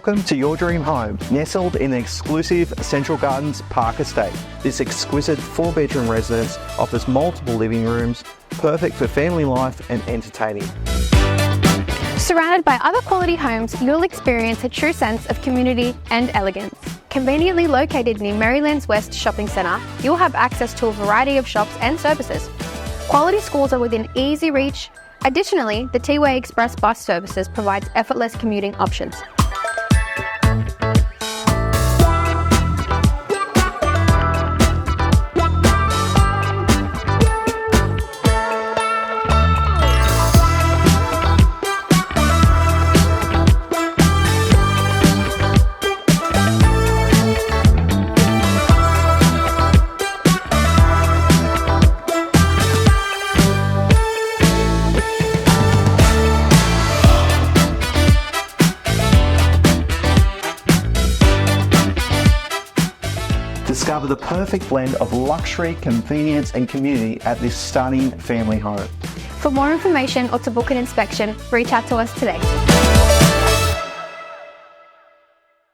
Welcome to your dream home, nestled in the exclusive Central Gardens Park Estate. This exquisite 4-bedroom residence offers multiple living rooms, perfect for family life and entertaining. Surrounded by other quality homes, you'll experience a true sense of community and elegance. Conveniently located near Merrylands West Shopping Centre, you'll have access to a variety of shops and services. Quality schools are within easy reach. Additionally, the T-Way Express bus services provides effortless commuting options. Discover the perfect blend of luxury, convenience and community at this stunning family home. For more information or to book an inspection, reach out to us today.